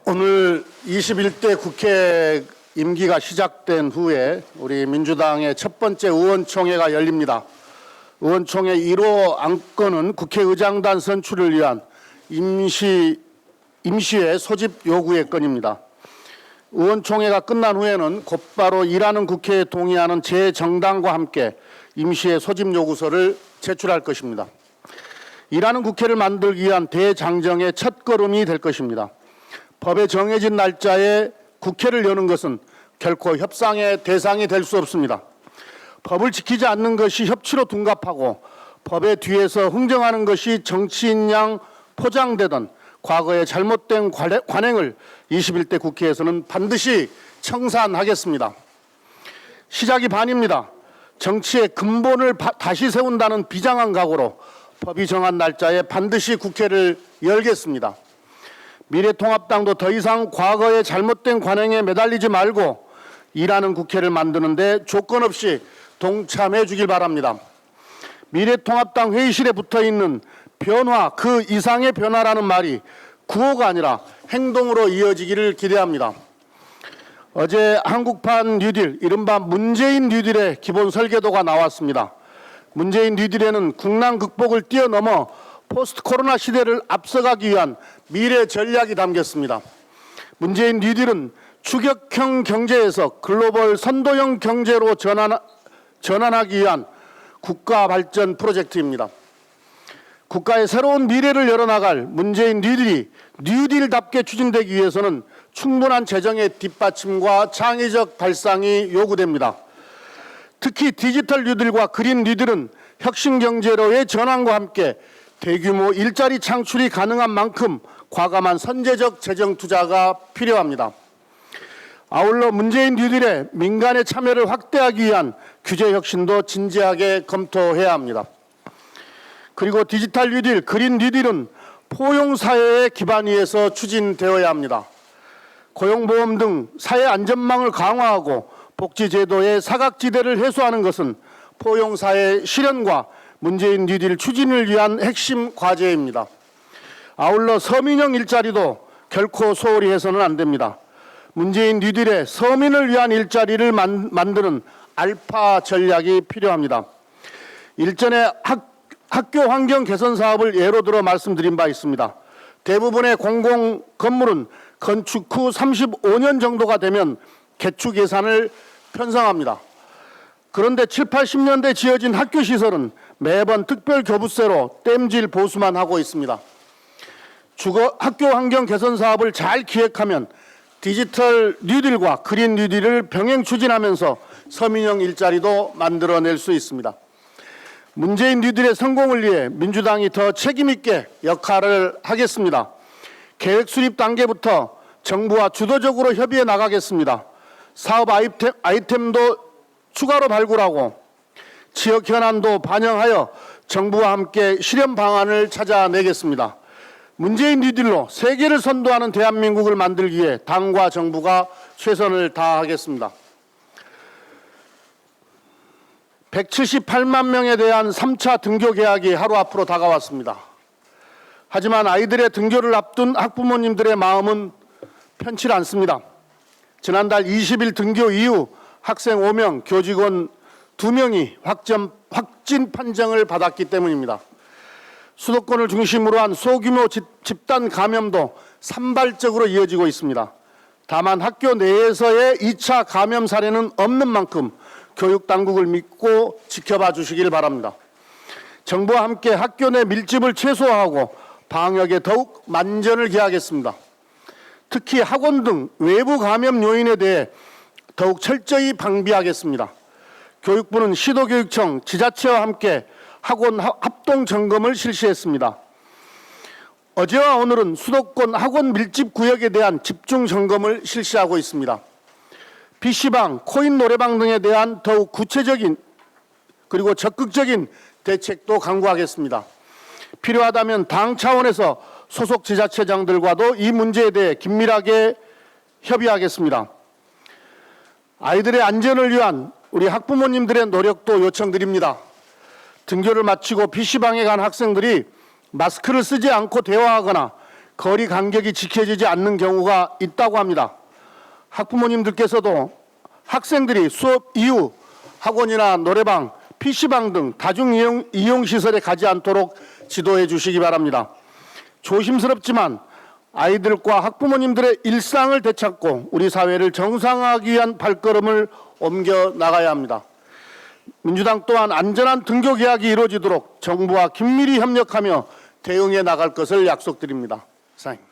오늘 21대 국회 임기가 시작된 후에 우리 민주당의 첫 번째 의원총회가 열립니다. 의원총회 1호 안건은 국회의장단 선출을 위한 임시회 소집 요구의 건입니다. 의원총회가 끝난 후에는 곧바로 일하는 국회에 동의하는 제 정당과 함께 임시회 소집 요구서를 제출할 것입니다. 일하는 국회를 만들기 위한 대장정의 첫걸음이 될 것입니다. 법에 정해진 날짜에 국회를 여는 것은 결코 협상의 대상이 될 수 없습니다. 법을 지키지 않는 것이 협치로 둔갑하고 법의 뒤에서 흥정하는 것이 정치인 양 포장되던 과거의 잘못된 관행을 21대 국회에서는 반드시 청산하겠습니다. 시작이 반입니다. 정치의 근본을 다시 세운다는 비장한 각오로 법이 정한 날짜에 반드시 국회를 열겠습니다. 미래통합당도 더 이상 과거의 잘못된 관행에 매달리지 말고 일하는 국회를 만드는 데 조건 없이 동참해 주길 바랍니다. 미래통합당 회의실에 붙어있는 변화 그 이상의 변화라는 말이 구호가 아니라 행동으로 이어지기를 기대합니다. 어제 한국판 뉴딜, 이른바 문재인 뉴딜의 기본 설계도가 나왔습니다. 문재인 뉴딜에는 국난 극복을 뛰어넘어 포스트 코로나 시대를 앞서가기 위한 미래 전략이 담겼습니다. 문재인 뉴딜은 추격형 경제에서 글로벌 선도형 경제로 전환하기 위한 국가 발전 프로젝트입니다. 국가의 새로운 미래를 열어나갈 문재인 뉴딜이 뉴딜답게 추진되기 위해서는 충분한 재정의 뒷받침과 창의적 발상이 요구됩니다. 특히 디지털 뉴딜과 그린 뉴딜은 혁신 경제로의 전환과 함께 대규모 일자리 창출이 가능한 만큼 과감한 선제적 재정 투자가 필요합니다. 아울러 문재인 뉴딜의 민간의 참여를 확대하기 위한 규제 혁신도 진지하게 검토해야 합니다. 그리고 디지털 뉴딜, 그린 뉴딜은 포용사회의 기반 위에서 추진되어야 합니다. 고용보험 등 사회 안전망을 강화하고 복지제도의 사각지대를 해소하는 것은 포용사회 실현과 문재인 뉴딜 추진을 위한 핵심 과제입니다. 아울러 서민형 일자리도 결코 소홀히 해서는 안 됩니다. 문재인 뉴딜의 서민을 위한 일자리를 만드는 알파 전략이 필요합니다. 일전에 학교 환경 개선 사업을 예로 들어 말씀드린 바 있습니다. 대부분의 공공 건물은 건축 후 35년 정도가 되면 개축 예산을 편성합니다. 그런데 7, 80년대 지어진 학교 시설은 매번 특별 교부세로 땜질 보수만 하고 있습니다. 학교 환경 개선 사업을 잘 기획하면 디지털 뉴딜과 그린 뉴딜을 병행 추진하면서 서민형 일자리도 만들어낼 수 있습니다. 문재인 뉴딜의 성공을 위해 민주당이 더 책임있게 역할을 하겠습니다. 계획 수립 단계부터 정부와 주도적으로 협의해 나가겠습니다. 사업 아이템도 추가로 발굴하고 지역 현안도 반영하여 정부와 함께 실현 방안을 찾아내겠습니다. 문재인 뉴딜로 세계를 선도하는 대한민국을 만들기 위해 당과 정부가 최선을 다하겠습니다. 178만 명에 대한 3차 등교 개학이 하루 앞으로 다가왔습니다. 하지만 아이들의 등교를 앞둔 학부모님들의 마음은 편치 않습니다. 지난달 20일 등교 이후 학생 5명, 교직원 2명이 확진 판정을 받았기 때문입니다. 수도권을 중심으로 한 소규모 집단 감염도 산발적으로 이어지고 있습니다. 다만 학교 내에서의 2차 감염 사례는 없는 만큼 교육당국을 믿고 지켜봐 주시길 바랍니다. 정부와 함께 학교 내 밀집을 최소화하고 방역에 더욱 만전을 기하겠습니다. 특히 학원 등 외부 감염 요인에 대해 더욱 철저히 방비하겠습니다. 교육부는 시도교육청, 지자체와 함께 학원 합동 점검을 실시했습니다. 어제와 오늘은 수도권 학원 밀집 구역에 대한 집중 점검을 실시하고 있습니다. PC방, 코인 노래방 등에 대한 더욱 구체적인 그리고 적극적인 대책도 강구하겠습니다. 필요하다면 당 차원에서 소속 지자체장들과도 이 문제에 대해 긴밀하게 협의하겠습니다. 아이들의 안전을 위한 우리 학부모님들의 노력도 요청드립니다. 등교를 마치고 PC방에 간 학생들이 마스크를 쓰지 않고 대화하거나 거리 간격이 지켜지지 않는 경우가 있다고 합니다. 학부모님들께서도 학생들이 수업 이후 학원이나 노래방, PC방 등 다중이용시설에 가지 않도록 지도해 주시기 바랍니다. 조심스럽지만 아이들과 학부모님들의 일상을 되찾고 우리 사회를 정상화하기 위한 발걸음을 옮겨 나가야 합니다. 민주당 또한 안전한 등교 개학이 이루어지도록 정부와 긴밀히 협력하며 대응해 나갈 것을 약속드립니다. 이상입니다.